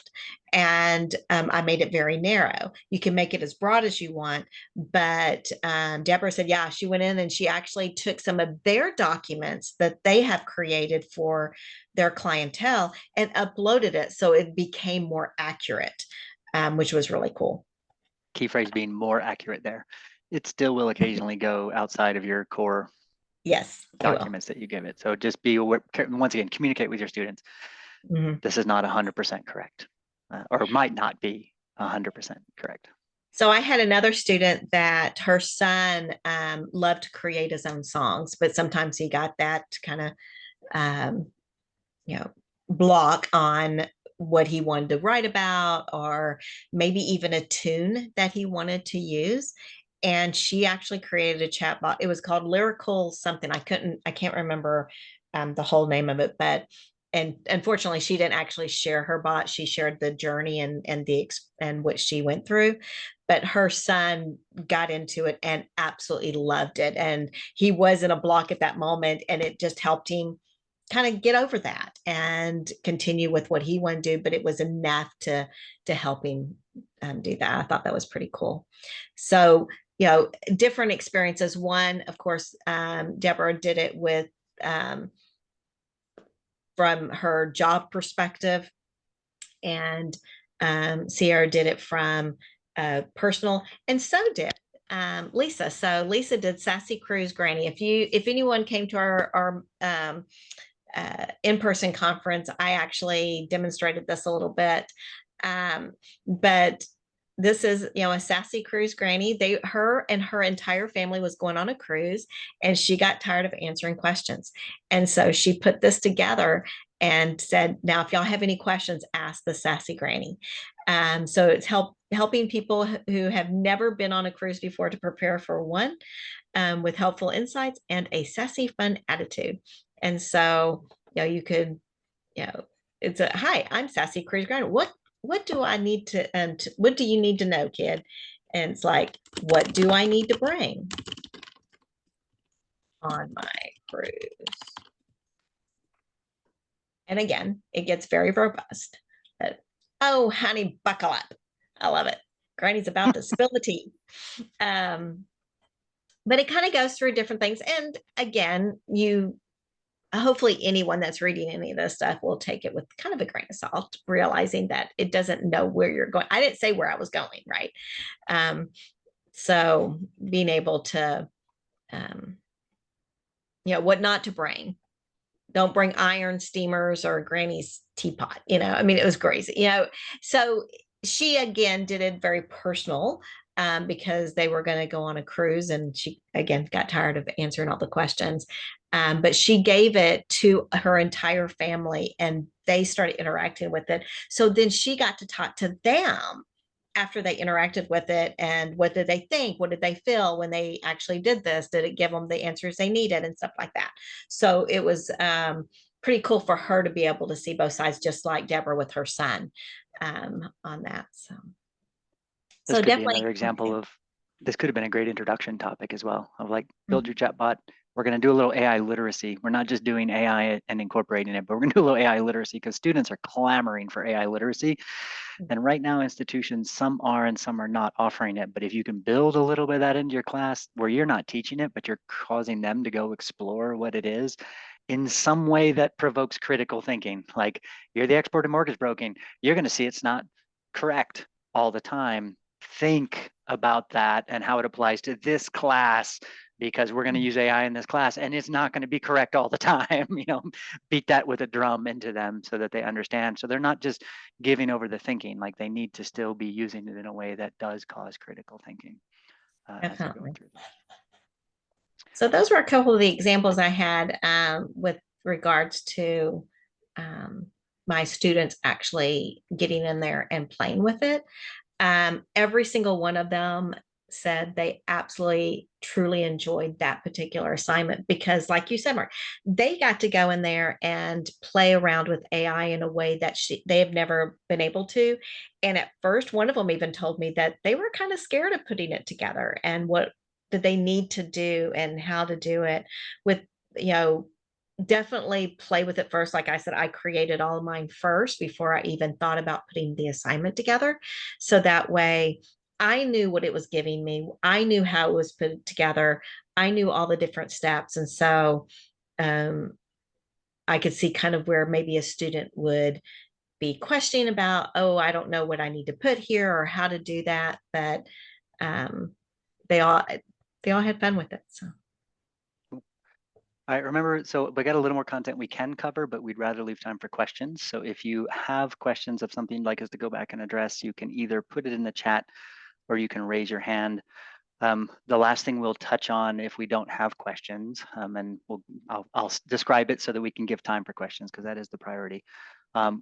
And I made it very narrow. You can make it as broad as you want. But Deborah said, yeah, she went in and she actually took some of their documents that they have created for their clientele and uploaded it so it became more accurate, which was really cool. Key phrase being more accurate there. It still will occasionally go outside of your core Yes, documents that you give it. So just be aware, once again, communicate with your students. This is not 100% correct, or might not be 100% correct. So I had another student that her son loved to create his own songs, but sometimes he got that kind of um, block on what he wanted to write about, or maybe even a tune that he wanted to use. And she actually created a chat bot. It was called Lyrical something. I can't remember the whole name of it, but and unfortunately she didn't actually share her bot. She shared the journey and what she went through. But her son got into it and absolutely loved it. And he was in a block at that moment, and it just helped him kind of get over that and continue with what he wanted to do. But it was enough to help him do that. I thought that was pretty cool. So different experiences. One, of course, Deborah did it with from her job perspective, and Sierra did it from personal, and so did Lisa. So Lisa did Sassy Cruise Granny. If anyone came to our in-person conference, I actually demonstrated this a little bit. But this is, a sassy cruise granny. Her and her entire family was going on a cruise, and she got tired of answering questions. And so she put this together and said, now, if y'all have any questions, ask the sassy granny. So it's helping people who have never been on a cruise before to prepare for one, with helpful insights and a sassy, fun attitude. And so, you could, it's a, hi, I'm Sassy Cruise Granny. What do I need what do you need to know, kid? And it's like, what do I need to bring on my cruise? And again, it gets very robust. But Oh, honey, buckle up. I love it. Granny's about to spill the tea. Um, but it kind of goes through different things. And again, you hopefully anyone that's reading any of this stuff will take it with kind of a grain of salt, realizing that it doesn't know where you're going. I didn't say where I was going, right? Um, so being able to, um, what not to bring. Don't bring iron steamers or granny's teapot. I mean, it was crazy. So she again did it very personal, because they were going to go on a cruise, and she again got tired of answering all the questions. But she gave it to her entire family, and they started interacting with it. So then she got to talk to them after they interacted with it, and what did they think, what did they feel when they actually did this, did it give them the answers they needed and stuff like that. So it was pretty cool for her to be able to see both sides, just like Deborah with her son, on that. So This could be definitely. another example of, this could have been a great introduction topic as well, of like, build Mhm. your chatbot. We're going to do a little AI literacy. We're not just doing AI and incorporating it, but we're going to do a little AI literacy, because students are clamoring for AI literacy. And right now, institutions, some are and some are not offering it. But if you can build a little bit of that into your class where you're not teaching it, but you're causing them to go explore what it is in some way that provokes critical thinking, like you're the expert in mortgage broking, you're going to see it's not correct all the time. Think about that and how it applies to this class, because we're going to use AI in this class and it's not going to be correct all the time. Beat that with a drum into them so that they understand. So they're not just giving over the thinking, like they need to still be using it in a way that does cause critical thinking as they're going Definitely. through this. So those were a couple of the examples I had, with regards to, my students actually getting in there and playing with it. Every single one of them said they absolutely truly enjoyed that particular assignment, because like you said, Mark, they got to go in there and play around with AI in a way that they have never been able to. And at first, one of them even told me that they were kind of scared of putting it together, and what did they need to do and how to do it with, you know definitely play with it first. Like I said, I created all of mine first before I even thought about putting the assignment together. So that way I knew what it was giving me. I knew how it was put together. I knew all the different steps. And so, um, I could see kind of where maybe a student would be questioning about, oh, I don't know what I need to put here or how to do that. But, um, they all they all had fun with it. So I remember, so we got a little more content we can cover, but we'd rather leave time for questions. So if you have questions of something you'd like us to go back and address, you can either put it in the chat or you can raise your hand. The last thing we'll touch on if we don't have questions, and I'll describe it so that we can give time for questions, because that is the priority,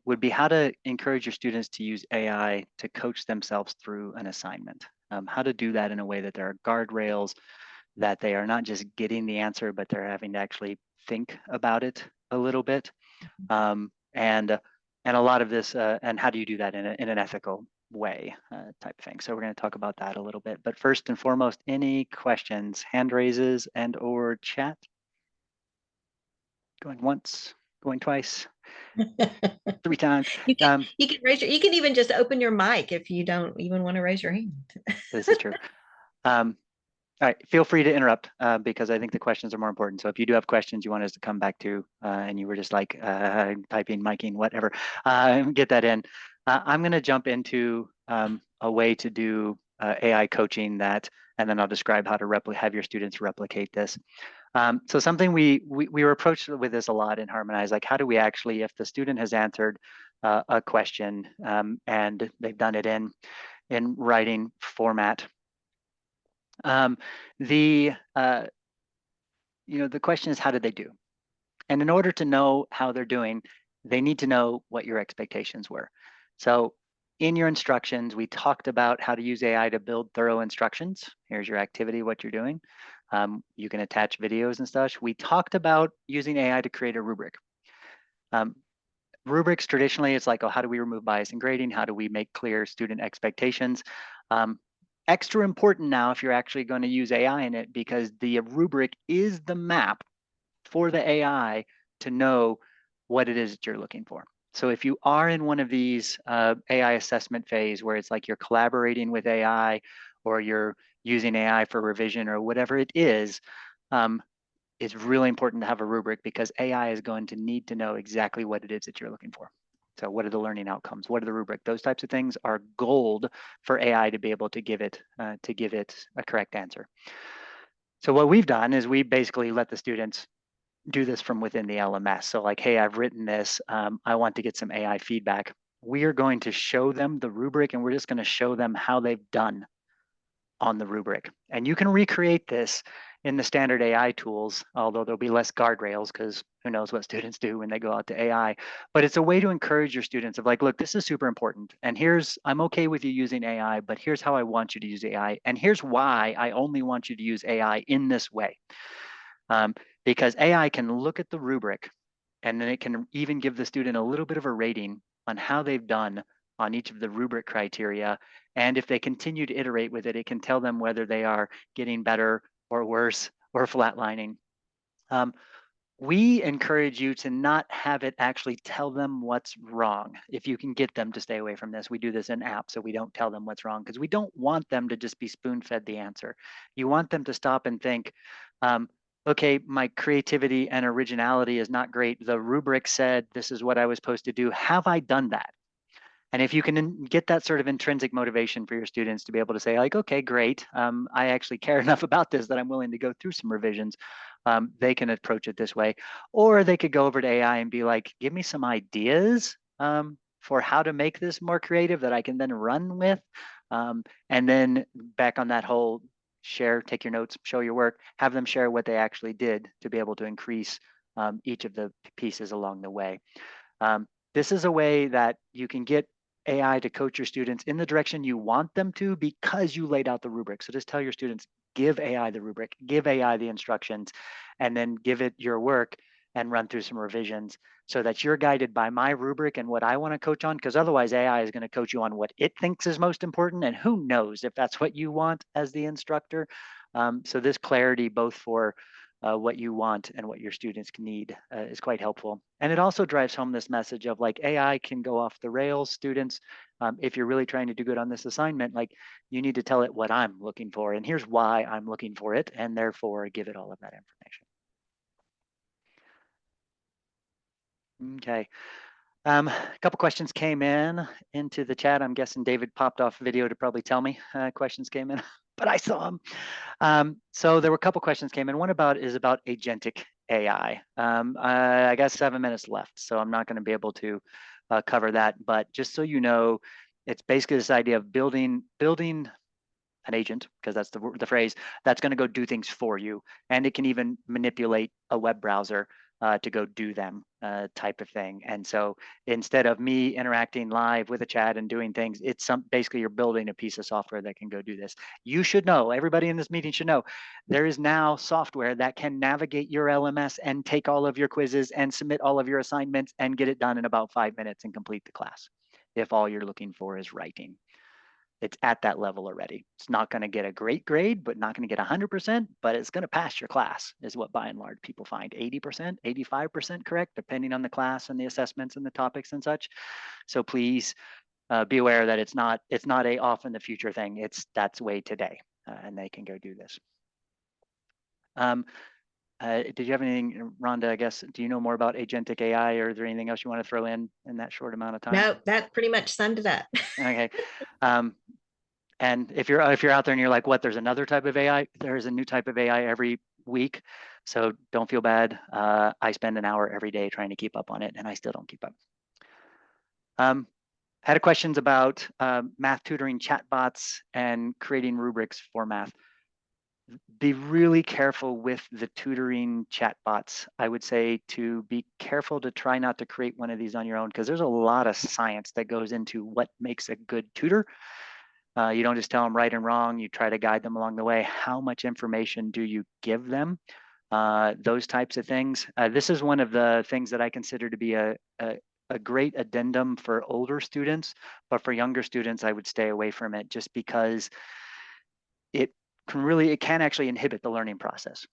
would be how to encourage your students to use AI to coach themselves through an assignment. How to do that in a way that there are guardrails, that they are not just getting the answer, but they're having to actually think about it a little bit. And a lot of this, and how do you do that in an ethical way, type thing. So we're going to talk about that a little bit. But first and foremost, any questions, hand raises and or chat? Going once, going twice, three times. you can you can you can even just open your mic if you don't even want to raise your hand. This is true. All right, feel free to interrupt, because I think the questions are more important. So if you do have questions you want us to come back to, and you were just like typing, miking, whatever, get that in. I'm going to jump into a way to do AI coaching that, and then I'll describe how to have your students replicate this. So something we were approached with this a lot in Harmonize, like how do we actually, if the student has answered a question and they've done it in writing format, the the question is, how did they do? And in order to know how they're doing, they need to know what your expectations were. So in your instructions, we talked about how to use AI to build thorough instructions. Here's your activity, what you're doing. You can attach videos and stuff. We talked about using AI to create a rubric. Rubrics, traditionally, it's like, oh, how do we remove bias in grading? How do we make clear student expectations? Extra important now if you're actually going to use AI in it, because the rubric is the map for the AI to know what it is that you're looking for. So if you are in one of these AI assessment phase where it's like you're collaborating with AI or you're using AI for revision or whatever it is, it's really important to have a rubric because AI is going to need to know exactly what it is that you're looking for. So what are the learning outcomes? What are the rubric? Those types of things are gold for AI to be able to give it a correct answer. So what we've done is we basically let the students do this from within the LMS. So like, hey, I've written this. I want to get some AI feedback. We are going to show them the rubric and we're just going to show them how they've done on the rubric. And you can recreate this in the standard AI tools, although there'll be less guardrails because who knows what students do when they go out to AI. But it's a way to encourage your students of like, look, this is super important. And I'm okay with you using AI, but here's how I want you to use AI. And here's why I only want you to use AI in this way. Because AI can look at the rubric and then it can even give the student a little bit of a rating on how they've done on each of the rubric criteria. And if they continue to iterate with it, it can tell them whether they are getting better or worse or flatlining. We encourage you to not have it actually tell them what's wrong. If you can get them to stay away from this, we do this in apps, so we don't tell them what's wrong because we don't want them to just be spoon-fed the answer. You want them to stop and think, okay, my creativity and originality is not great. The rubric said this is what I was supposed to do. Have I done that? And if you can get that sort of intrinsic motivation for your students to be able to say like, okay, great, I actually care enough about this that I'm willing to go through some revisions, they can approach it this way. Or they could go over to AI and be like, give me some ideas for how to make this more creative that I can then run with. And then back on that whole share, take your notes, show your work, have them share what they actually did to be able to increase each of the pieces along the way. This is a way that you can get AI to coach your students in the direction you want them to because you laid out the rubric. So just tell your students, give AI the rubric, give AI the instructions, and then give it your work and run through some revisions so that you're guided by my rubric and what I want to coach on, because otherwise AI is going to coach you on what it thinks is most important. And who knows if that's what you want as the instructor. So this clarity, both for what you want and what your students need is quite helpful. And it also drives home this message of like AI can go off the rails, students. If you're really trying to do good on this assignment, like you need to tell it what I'm looking for and here's why I'm looking for it and therefore give it all of that information. Okay. A couple questions came into the chat. I'm guessing David popped off video to probably tell me questions came in, but I saw them. So there were a couple questions came in. One is about agentic AI. I got 7 minutes left, so I'm not going to be able to cover that. But just so you know, it's basically this idea of building an agent, because that's the phrase, that's going to go do things for you. And it can even manipulate a web browser to go do them type of thing. And so instead of me interacting live with a chat and doing things, it's basically you're building a piece of software that can go do this. You should know, everybody in this meeting should know, there is now software that can navigate your LMS and take all of your quizzes and submit all of your assignments and get it done in about 5 minutes and complete the class, if all you're looking for is writing. It's at that level already. It's not going to get a great grade, but not going to get 100%, but it's going to pass your class is what by and large people find. 80%, 85% correct, depending on the class and the assessments and the topics and such. So please be aware that it's not a off in the future thing. That's way today, and they can go do this. Did you have anything, Rhonda, I guess, do you know more about agentic AI or is there anything else you want to throw in that short amount of time? No, that pretty much summed it up. Okay. And if you're out there and you're like, what, there's another type of AI? There's a new type of AI every week. So don't feel bad. I spend an hour every day trying to keep up on it and I still don't keep up. Had questions about math tutoring chatbots and creating rubrics for math. Be really careful with the tutoring chatbots. I would say to be careful to try not to create one of these on your own because there's a lot of science that goes into what makes a good tutor. You don't just tell them right and wrong. You try to guide them along the way. How much information do you give them? Those types of things. This is one of the things that I consider to be a great addendum for older students, but for younger students, I would stay away from it just because it can actually inhibit the learning process.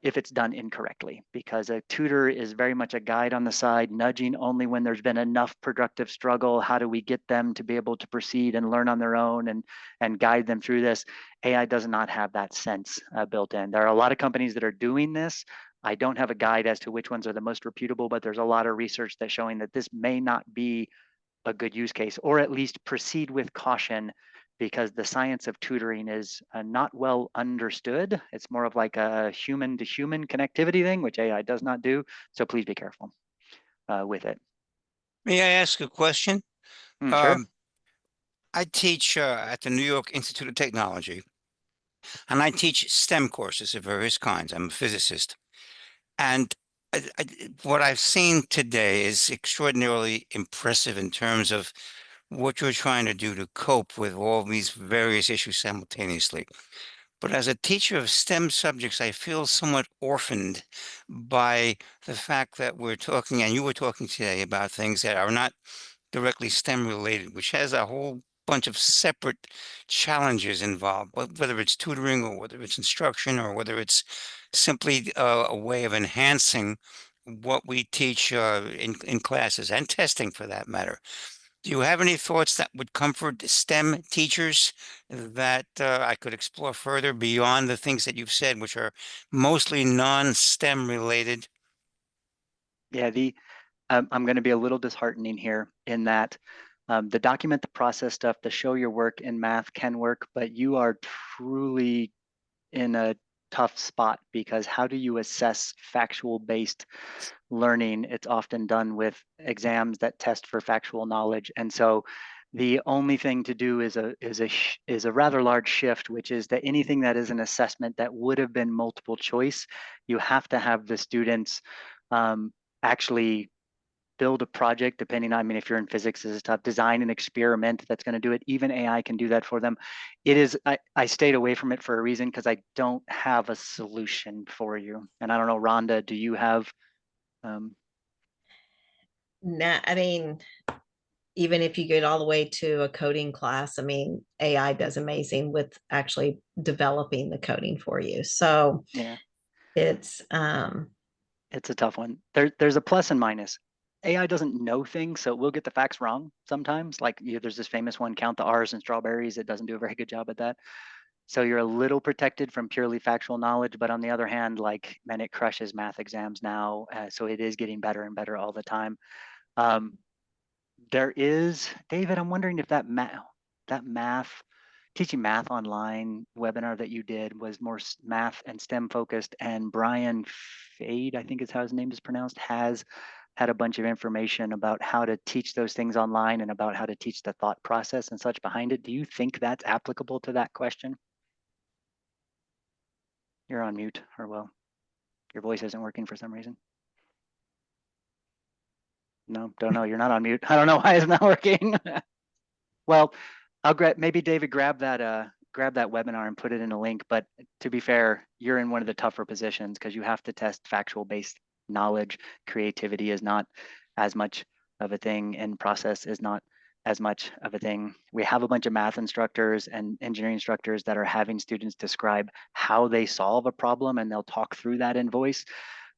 if it's done incorrectly, because a tutor is very much a guide on the side, nudging only when there's been enough productive struggle. How do we get them to be able to proceed and learn on their own and guide them through this? AI does not have that sense built in. There are a lot of companies that are doing this. I don't have a guide as to which ones are the most reputable, but there's a lot of research that's showing that this may not be a good use case, or at least proceed with caution, because the science of tutoring is not well understood. It's more of like a human to human connectivity thing, which AI does not do. So please be careful with it. May I ask a question? Sure. I teach at the New York Institute of Technology, and I teach STEM courses of various kinds. I'm a physicist. And what I've seen today is extraordinarily impressive in terms of what you're trying to do to cope with all these various issues simultaneously. But as a teacher of STEM subjects, I feel somewhat orphaned by the fact that we're talking, and you were talking today about things that are not directly STEM related, which has a whole bunch of separate challenges involved, whether it's tutoring or whether it's instruction or whether it's simply a way of enhancing what we teach in classes and testing for that matter. Do you have any thoughts that would comfort STEM teachers that I could explore further beyond the things that you've said, which are mostly non-STEM related? Yeah, I'm going to be a little disheartening here in that the document the process stuff, the show your work in math can work, but you are truly in a tough spot, because how do you assess factual based learning? It's often done with exams that test for factual knowledge. And so the only thing to do is a rather large shift, which is that anything that is an assessment that would have been multiple choice, you have to have the students actually build a project, depending on, I mean, if you're in physics, this is tough, design an experiment that's going to do it. Even AI can do that for them. It is, I stayed away from it for a reason, because I don't have a solution for you. And I don't know, Rhonda, do you have? No, I mean, even if you get all the way to a coding class, I mean, AI does amazing with actually developing the coding for you. So Yeah, it's it's a tough one. There's a plus and minus. AI doesn't know things, so it will get the facts wrong sometimes. Like, there's this famous one, count the R's in strawberries. It doesn't do a very good job at that. So you're a little protected from purely factual knowledge, but on the other hand, like, man, it crushes math exams now. So it is getting better and better all the time. There is, David, I'm wondering if that math, teaching math online webinar that you did was more math and STEM focused, and Brian Fade, I think is how his name is pronounced, has had a bunch of information about how to teach those things online and about how to teach the thought process and such behind it. Do you think that's applicable to that question? You're on mute, or well, your voice isn't working for some reason. No, don't know. You're not on mute. I don't know why it's not working. Well, I'll maybe David grab that webinar and put it in a link. But to be fair, you're in one of the tougher positions, because you have to test factual based knowledge. Creativity is not as much of a thing, and process is not as much of a thing. We have a bunch of math instructors and engineering instructors that are having students describe how they solve a problem, and they'll talk through that in voice.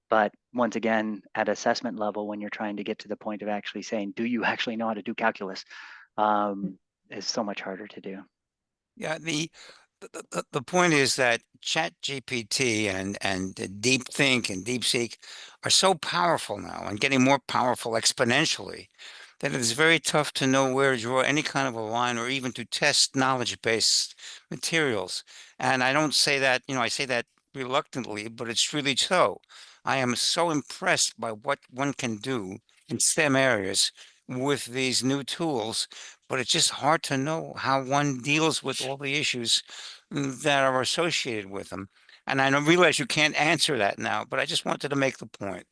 But once again, at assessment level, when you're trying to get to the point of actually saying, do you actually know how to do calculus, is so much harder to do. Yeah, the point is that ChatGPT and DeepThink and DeepSeek are so powerful now and getting more powerful exponentially that it is very tough to know where to draw any kind of a line or even to test knowledge-based materials. And I don't say that, I say that reluctantly, but it's really so. I am so impressed by what one can do in STEM areas with these new tools, but it's just hard to know how one deals with all the issues that are associated with them. And I realize you can't answer that now, but I just wanted to make the point.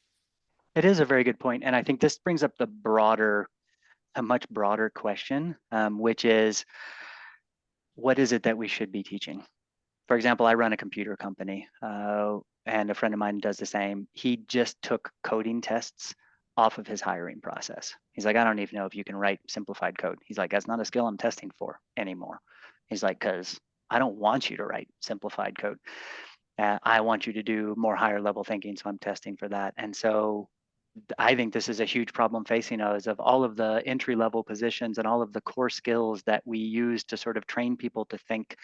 It is a very good point. And I think this brings up a much broader question, which is, what is it that we should be teaching? For example, I run a computer company, and a friend of mine does the same. He just took coding tests off of his hiring process. He's like, I don't even know if you can write simplified code. He's like, that's not a skill I'm testing for anymore. He's like, because I don't want you to write simplified code. I want you to do more higher level thinking, so I'm testing for that. And so I think this is a huge problem facing us, of all of the entry level positions and all of the core skills that we use to sort of train people to think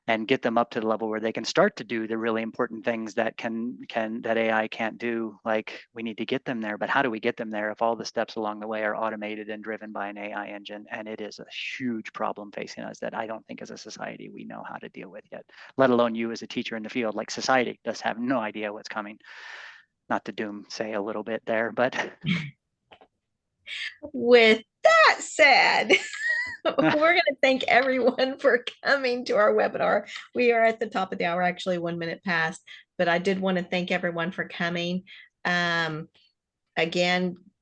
and get them up to the level where they can start to do the really important things that that AI can't do. Like, we need to get them there, but how do we get them there if all the steps along the way are automated and driven by an AI engine? And it is a huge problem facing us that I don't think as a society we know how to deal with yet, let alone you as a teacher in the field. Like, society does have no idea what's coming. Not to doom say a little bit there, but With that said, we're going to thank everyone for coming to our webinar. We are at the top of the hour, actually 1 minute past, but I did want to thank everyone for coming. Again,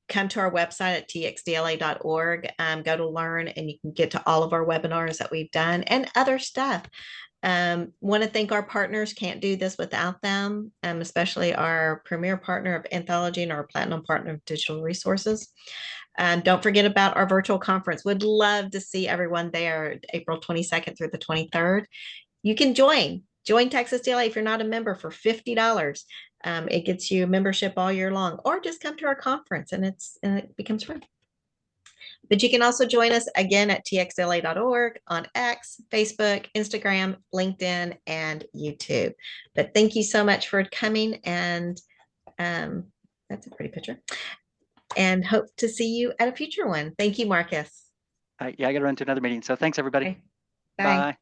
come to our website at TxDLA.org, go to learn, and you can get to all of our webinars that we've done and other stuff. Want to thank our partners. Can't do this without them, especially our premier partner of Anthology and our platinum partner of Digital Resources. Don't forget about our virtual conference. Would love to see everyone there, April 22nd through the 23rd. You can join TxDLA if you're not a member for $50. It gets you membership all year long, or just come to our conference and it becomes free. But you can also join us again at TxDLA.org on X, Facebook, Instagram, LinkedIn, and YouTube. But thank you so much for coming, and that's a pretty picture. And hope to see you at a future one. Thank you, Marcus. yeah, I got to run to another meeting. So thanks, everybody. Okay. Bye. Bye.